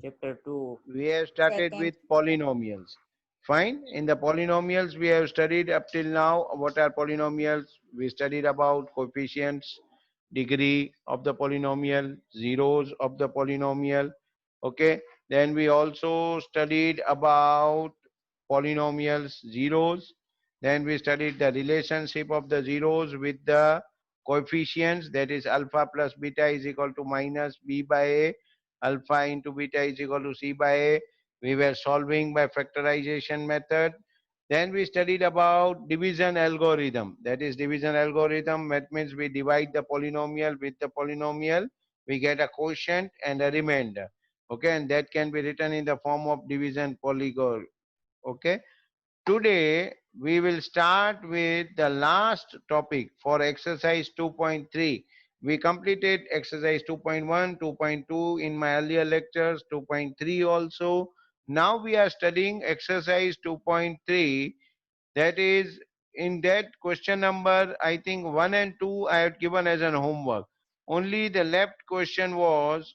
Chapter 2. We have started Second. with polynomials. Fine. In the polynomials, we have studied up till now what are polynomials. We studied about coefficients, degree of the polynomial, zeros of the polynomial. Okay. Then we also studied about polynomials, zeros. Then we studied the relationship of the zeros with the coefficients, that is alpha plus beta is equal to minus b by a, alpha into beta is equal to c by a. We were solving by factorization method. Then we studied about division algorithm. That is division algorithm. That means we divide the polynomial with the polynomial. We get a quotient and a remainder. Okay, and that can be written in the form of division polygon. Okay. Today we will start with the last topic for exercise 2.3. We completed exercise 2.1, 2.2 in my earlier lectures, 2.3 also. Now we are studying exercise 2.3. That is, in that question number, I think 1 and 2 I had given as an homework. Only the left question was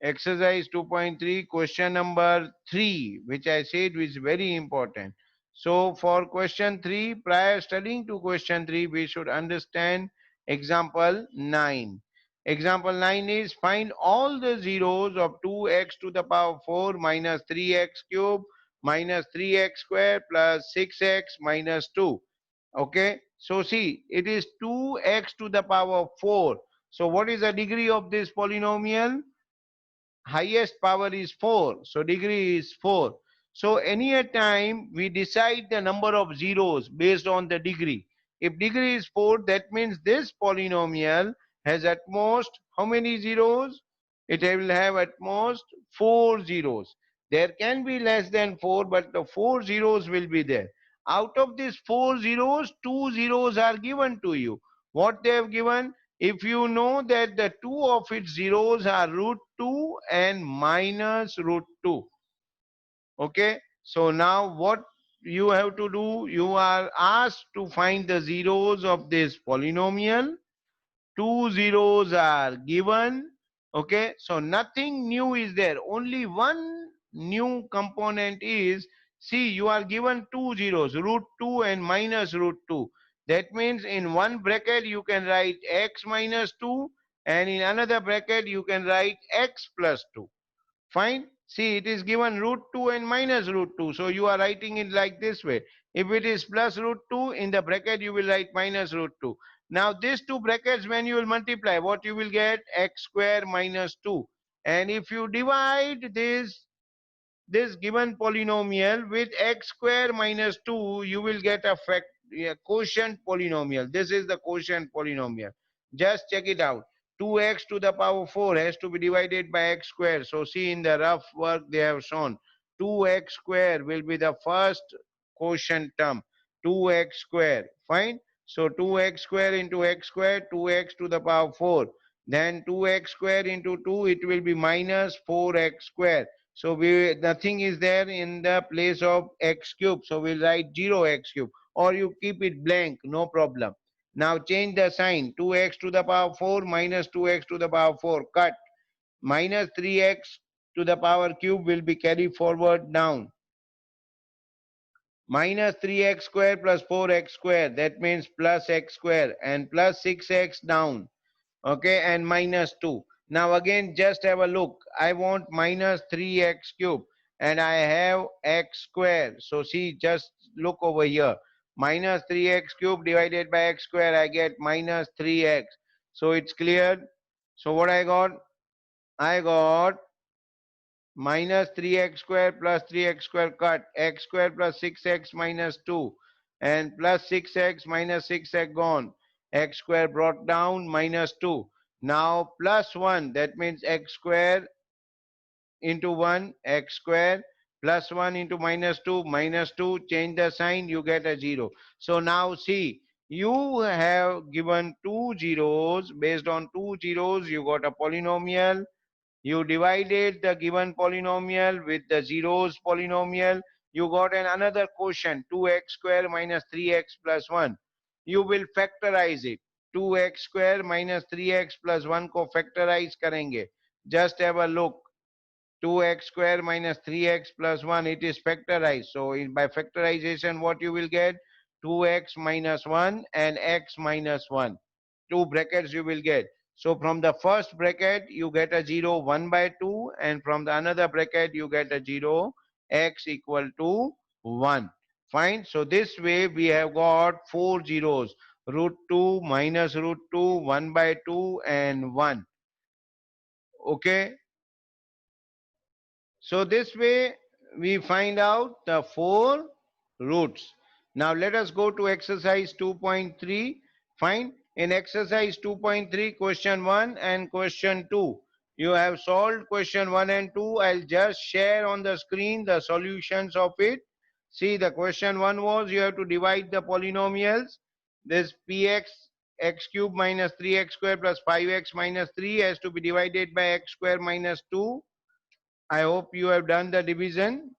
exercise 2.3 question number 3, which I said is very important. So for question 3, prior studying to question 3, we should understand example 9. Example 9 is find all the zeros of 2x to the power 4 minus 3x cube minus 3x square plus 6x minus 2. Okay, so see, it is 2x to the power 4. So what is the degree of this polynomial? Highest power is 4, so degree is 4. So any a time we decide the number of zeros based on the degree. If degree is 4, that means this polynomial has at most how many zeros? It will have at most 4 zeros. There can be less than 4, but the 4 zeros will be there. Out of these 4 zeros, 2 zeros are given to you. What they have given? If you know that the two of its zeros are root 2 and minus root 2. Okay, so now what you have to do, you are asked to find the zeros of this polynomial. Two zeros are given. Okay, so nothing new is there, only one new component is, see, you are given two zeros, root 2 and minus root 2. That means in one bracket you can write x minus 2, and in another bracket you can write x plus 2. Fine. See, it is given root 2 and minus root 2. So you are writing it like this way. If it is plus root 2, in the bracket you will write minus root 2. Now these two brackets, when you will multiply, what you will get? X square minus 2. And if you divide this given polynomial with x square minus 2, you will get a quotient polynomial. This is the quotient polynomial. Just check it out. 2x to the power 4 has to be divided by x square. So see, in the rough work they have shown 2x square will be the first quotient term. 2x square. Fine. So 2x square into x square, 2x to the power 4. Then 2x square into 2, it will be minus 4x square. So nothing is there in the place of x cube. So we'll write 0x cube, or you keep it blank, no problem. Now change the sign. 2x to the power 4 minus 2x to the power 4. Cut. Minus 3x to the power cube will be carried forward down. Minus 3x square plus 4x square. That means plus x square, and plus 6x down. Okay, and minus 2. Now again, just have a look. I want minus 3x cube, and I have x square. So see, just look over here. Minus 3x cube divided by x square, I get minus 3x. So it's cleared. So what I got? I got minus 3x square plus 3x square, cut, x square plus 6x minus 2, and plus 6x minus 6x gone, x square brought down, minus 2. Now plus 1, that means x square into 1, x square, plus 1 into minus 2, minus 2, change the sign, you get a 0. So now see, you have given two zeros. Based on two zeros, you got a polynomial. You divided the given polynomial with the zeros polynomial. You got another quotient, 2x square minus 3x plus 1. You will factorize it. 2x square minus 3x plus 1 को factorize करेंगे. Just have a look. 2x square minus 3x plus 1, it is factorized. So by factorization, what you will get? 2x minus 1 and x minus 1. Two brackets you will get. So from the first bracket, you get a 0, 1 by 2. And from the another bracket, you get a 0, x equal to 1. Fine. So this way, we have got 4 zeros. Root 2 minus root 2, 1 by 2 and 1. Okay. So this way we find out the four roots. Now let us go to exercise 2.3. Fine. In exercise 2.3, question 1 and question 2. You have solved question 1 and 2. I'll just share on the screen the solutions of it. See, the question 1 was you have to divide the polynomials. This px x cube minus 3x square plus 5x minus 3 has to be divided by x square minus 2. I hope you have done the division.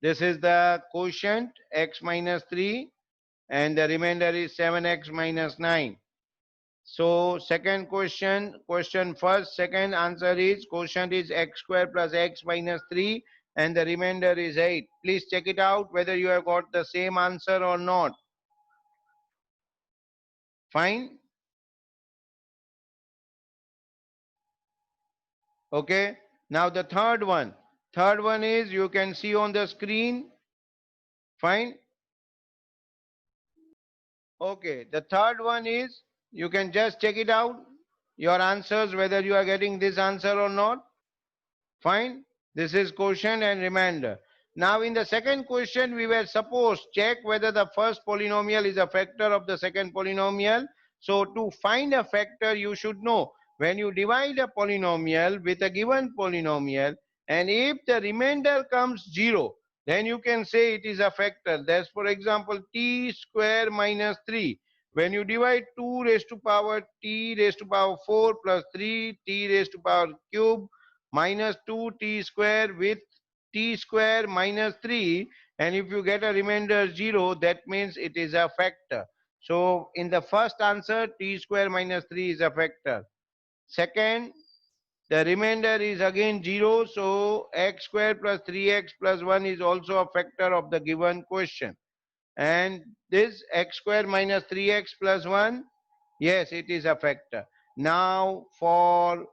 This is the quotient x minus 3 and the remainder is 7x minus 9. So second question first, second answer is quotient is x square plus x minus 3 and the remainder is 8. Please check it out whether you have got the same answer or not. Fine. Okay. Now the third one. Third one is you can see on the screen. Fine. Okay, the third one is you can just check it out, your answers, whether you are getting this answer or not. Fine. This is quotient and remainder. Now in the second question, we were supposed check whether the first polynomial is a factor of the second polynomial. So to find a factor, you should know when you divide a polynomial with a given polynomial, and if the remainder comes 0, then you can say it is a factor. That's for example t square minus 3. When you divide 2 raised to power t raised to power 4 plus 3 t raised to power cube minus 2t square with t square minus 3, and if you get a remainder 0, that means it is a factor. So in the first answer, t square minus 3 is a factor. Second, the remainder is again 0, so x square plus 3x plus 1 is also a factor of the given question. And this x square minus 3x plus 1, yes, it is a factor. Now for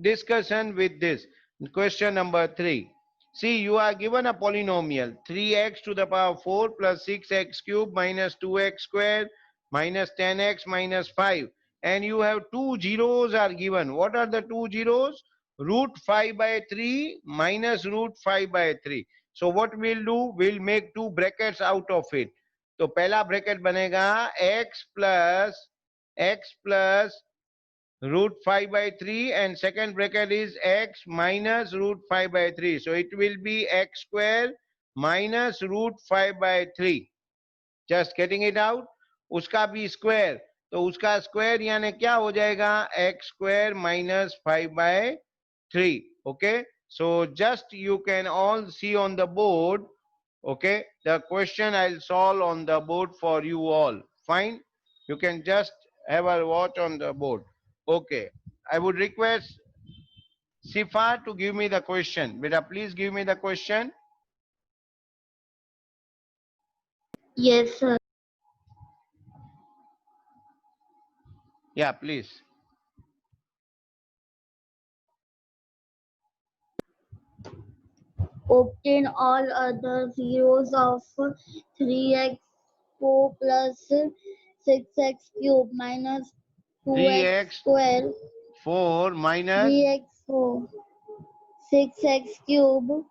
discussion with this. Question number 3. See, you are given a polynomial 3x to the power 4 plus 6x cube minus 2x square minus 10x minus 5. And you have two zeros are given. What are the two zeros? Root 5 by 3 minus root 5 by 3. So what we'll do? We'll make two brackets out of it. तो पहला bracket बनेगा x plus root 5 by 3, and second bracket is x minus root 5 by 3. So it will be x square minus root 5 by 3. Just getting it out. उसका भी square. तो उसका square यानी क्या हो जाएगा? x square minus 5 by 3. Okay. So just you can all see on the board. Okay. The question I'll solve on the board for you all. Fine. You can just have a watch on the board. Okay. I would request Sifa to give me the question. Beta, please give me the question. Yes, sir. Yeah, please. Obtain all other zeros of 3x 4 plus 6x cube minus 2x 3x square 4 minus 3x 4 6x cube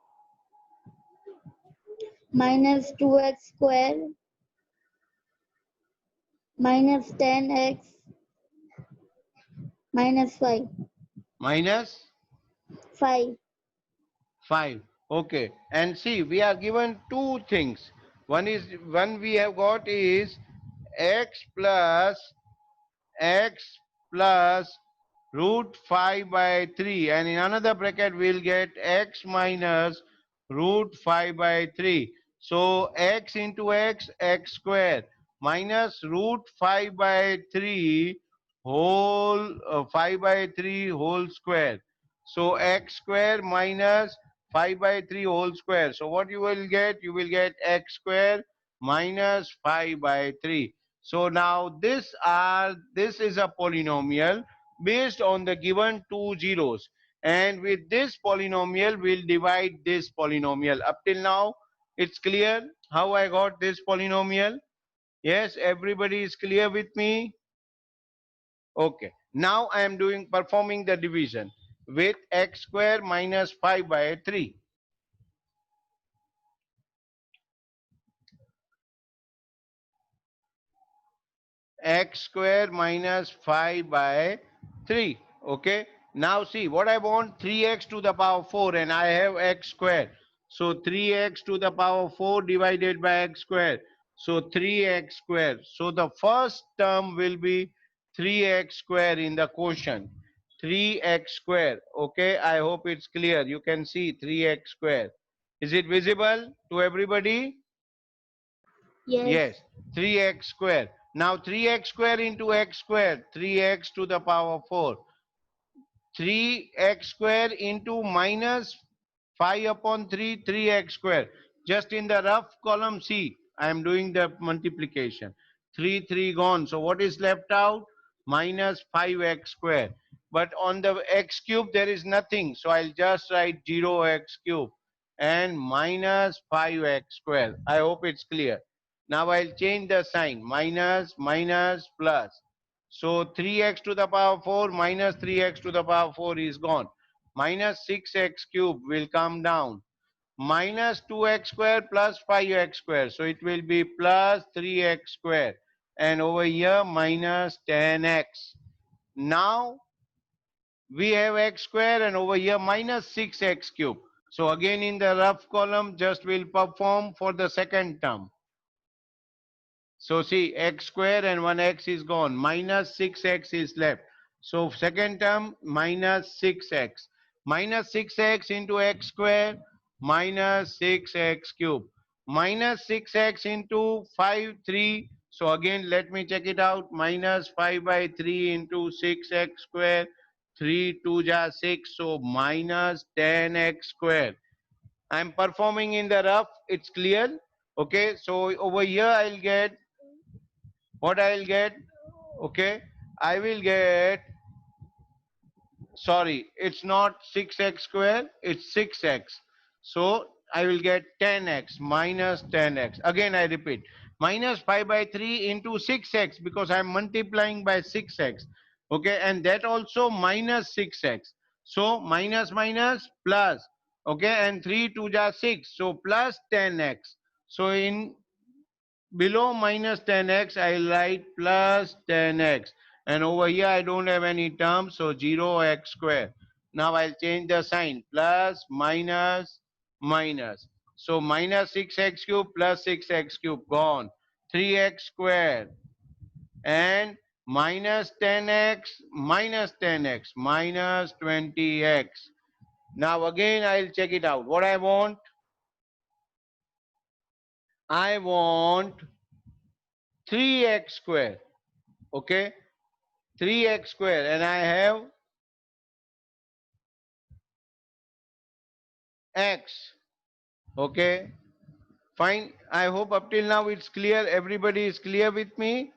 minus 2x square minus 10x minus 5 minus 5 5. Okay. And see, we are given two things. One we have got is x plus root 5 by 3, and in another bracket we'll get x minus root 5 by 3. So x into x, x square minus root 5 by 3 whole 5 by 3 whole square. So x square minus 5 by 3 whole square. So what you will get? You will get x square minus 5 by 3. So now this is a polynomial based on the given two zeros. And with this polynomial, we'll divide this polynomial. Up till now, it's clear how I got this polynomial? Yes, everybody is clear with me? Okay. Now I am performing the division with x square minus 5 by 3. X square minus 5 by 3. Okay. Now see what I want, 3x to the power 4, and I have x square. So 3x to the power 4 divided by x square. So 3x square. So the first term will be 3x square in the quotient. 3x square. Okay. I hope it's clear. You can see 3x square. Is it visible to everybody? Yes. Yes, 3x square. Now 3x square into x square, 3x to the power 4. 3x square into minus 5 upon 3, 3x square. Just in the rough column C, I am doing the multiplication. 3, 3 gone. So what is left out? Minus 5x square. But on the x cube, there is nothing. So I'll just write 0x cube and minus 5x square. I hope it's clear. Now I'll change the sign. Minus, minus, plus. So 3x to the power 4 minus 3x to the power 4 is gone. Minus 6x cube will come down. Minus 2x square plus 5x square. So it will be plus 3x square. And over here minus 10x. Now we have x square and over here minus 6x cube. So again in the rough column just will perform for the second term. So see, x square and 1x is gone. Minus 6x is left. So second term, minus 6x. Minus 6x into x square, minus 6x cube. Minus 6x into 5, 3. So again, let me check it out. Minus 5 by 3 into 6x square. 3, 2 ja 6. So minus 10x square. I'm performing in the rough. It's clear. Okay, so over here I'll get what I'll get, okay, I will get, sorry, it's not 6x square, it's 6x. So I will get 10x minus 10x. Again I repeat, minus 5 by 3 into 6x because I'm multiplying by 6x. Okay, and that also minus 6x. So minus minus plus. Okay, and 3 2 ja 6. So plus 10x. So in below minus 10x, I'll write plus 10x. And over here, I don't have any terms, so 0x square. Now I'll change the sign. Plus, minus, minus. So minus 6x cube plus 6x cube gone. 3x square. And minus 10x, minus 10x, minus 20x. Now again, I'll check it out. What I want 3x square. Okay, 3x square, and I have x. Okay, fine. I hope up till now it's clear. Everybody is clear with me.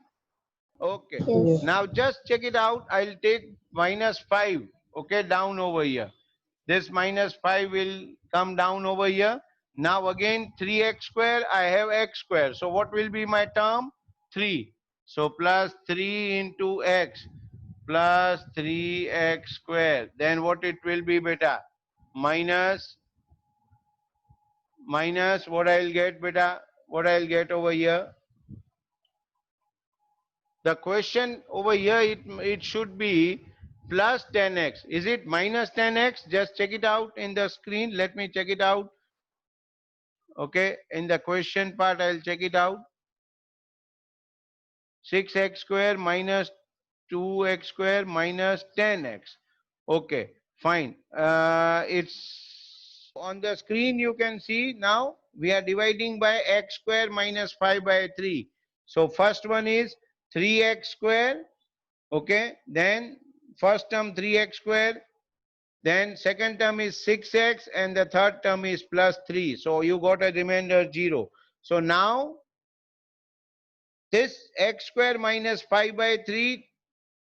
Okay, Yes. now just check it out. I'll take minus 5. Okay, down over here. This minus 5 will come down over here. Now again 3x square, I have x square. So what will be my term? 3. So plus 3 into x plus 3x square. Then what it will be, beta? Minus, minus what I'll get, beta? What I'll get over here? The question over here, it should be plus 10x. Is it minus 10x? Just check it out in the screen. Let me check it out. Okay, in the question part, I'll check it out. 6x square minus 2x square minus 10x. Okay, fine. It's on the screen. You can see now we are dividing by x square minus 5 by 3. So first one is 3x square Okay, then first term 3x square, then second term is 6x, and the third term is plus 3. So you got a remainder 0. So now this x square minus 5 by 3,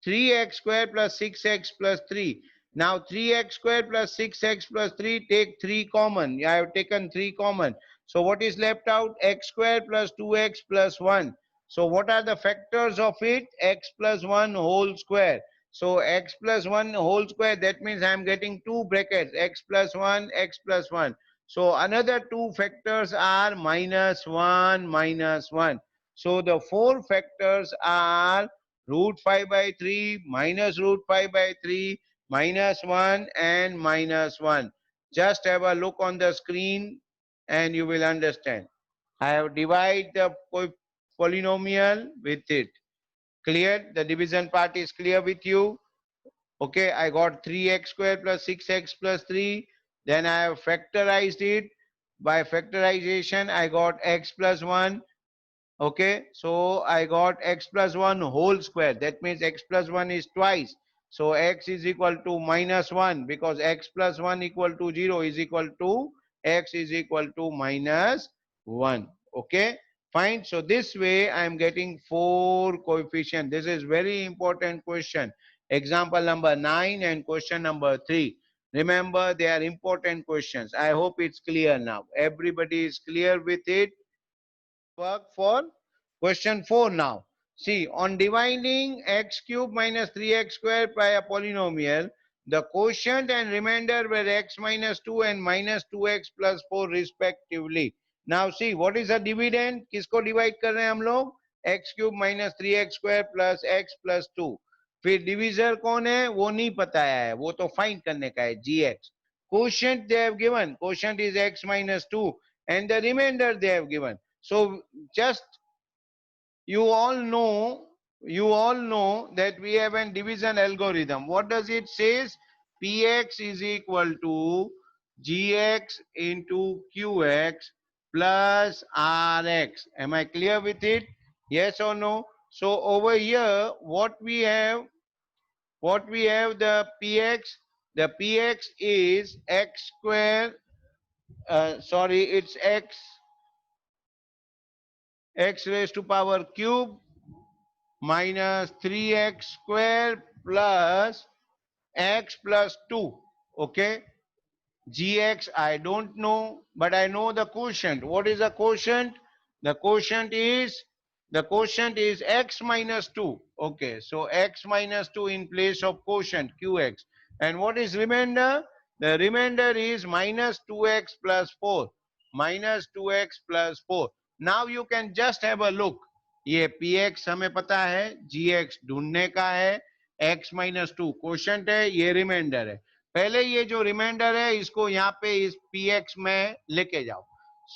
3x square plus 6x plus 3. Now 3x square plus 6x plus 3, take 3 common. I have taken 3 common. So what is left out? X square plus 2x plus 1. So what are the factors of it? X plus 1 whole square. So x plus 1 whole square, that means I am getting two brackets, x plus 1, x plus 1. So another two factors are minus 1, minus 1. So the four factors are root 5 by 3, minus root 5 by 3, minus 1 and minus 1. Just have a look on the screen and you will understand. I have divided the polynomial with it. Clear? The division part is clear with you? Okay, I got 3x square plus 6x plus 3. Then I have factorized it. By factorization, I got x plus 1. Okay, so I got x plus 1 whole square. That means x plus 1 is twice. So x is equal to minus 1, because x plus 1 equal to 0 is equal to x is equal to minus 1. Okay, fine. So this way I am getting 4 coefficient. This is very important question. Example number 9 and question number 3. Remember, they are important questions. I hope it's clear now. Everybody is clear with it. Work for question 4 now. See, on dividing x cube minus 3x square by a polynomial, the quotient and remainder were x minus 2 and minus 2x plus 4 respectively. Now see, what is the dividend? किसको divide कर रहे हैं हम लोग? x cube minus 3x square plus x plus 2. फिर divisor कौन है? वो नहीं पता है, वो तो find करने का है, gx. Quotient they have given. Quotient is x minus 2 and the remainder they have given. So just you all know that we have a division algorithm. What does it says? Px is equal to gx into qx plus rx. Am I clear with it? Yes or no? So over here, what we have the px. The px is x square. Sorry, it's x raised to power cube minus 3x square plus x plus 2. Okay, gx I don't know, but I know the quotient. What is the quotient? The quotient is x minus 2. Okay, so x minus 2 in place of quotient qx. And what is remainder? The remainder is minus 2x plus 4. Minus 2x plus 4. Now you can just have a look. ये px हमें पता है, gx ढूंढने का है, x minus 2 quotient है, ये reminder है. पहले ये जो रिमाइंडर है इसको यहाँ पे इस px में लेके जाओ.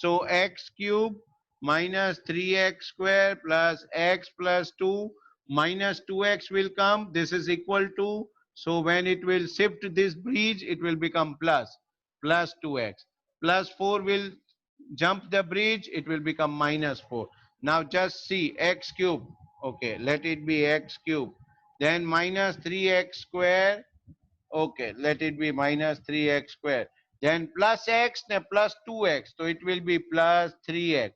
सो x cube minus 3x square plus x plus 2 minus 2x will come. This is equal to, so when it will shift this bridge, it will become plus 2x. Plus 4 will jump the bridge, it will become minus 4. Now just see x cube. Okay, let it be x cube. Then minus 3x square. Okay, let it be minus 3x square. Then plus x, then plus 2x. So it will be plus 3x.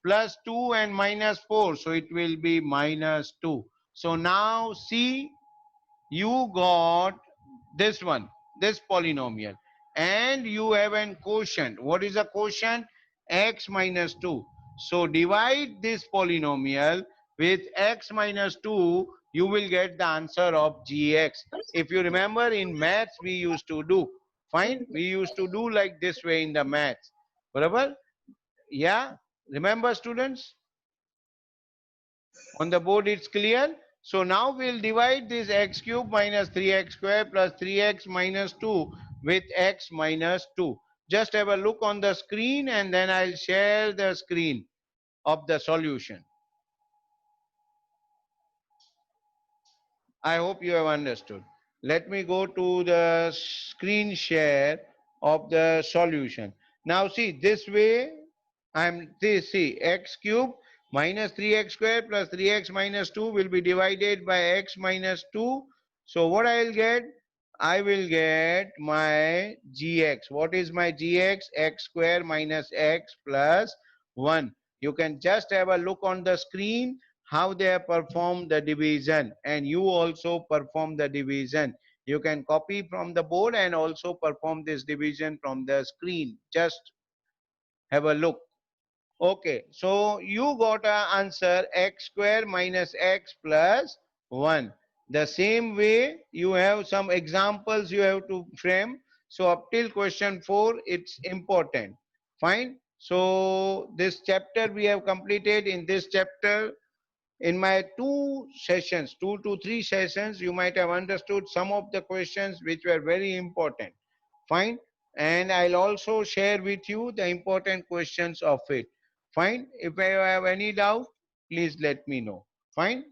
Plus 2 and minus 4. So it will be minus 2. So now see, you got this one, this polynomial, and you have an quotient. What is a quotient? X minus 2. So divide this polynomial with x minus 2, you will get the answer of gx. If you remember, in maths we used to do, fine, we used to do like this way in the maths. Barabar? Yeah, remember students? On the board it's clear. So now we'll divide this x cube minus 3x square plus 3x minus 2 with x minus 2. Just have a look on the screen and then I'll share the screen of the solution. I hope you have understood. Let me go to the screen share of the solution. Now see, this way I'm this, see, x cube Minus 3x square plus 3x minus 2 will be divided by x minus 2. So what I will get? I will get my gx. What is my gx? X square minus x plus 1. You can just have a look on the screen how they have performed the division, and you also perform the division. You can copy from the board and also perform this division from the screen. Just have a look. Okay, so you got a answer x square minus x plus 1. The same way you have some examples you have to frame. So up till question 4 it's important. Fine. So this chapter we have completed. In this chapter, in my 2 sessions, 2 to 3 sessions, you might have understood some of the questions which were very important. Fine. And I'll also share with you the important questions of it. Fine. If you have any doubt, please let me know. Fine.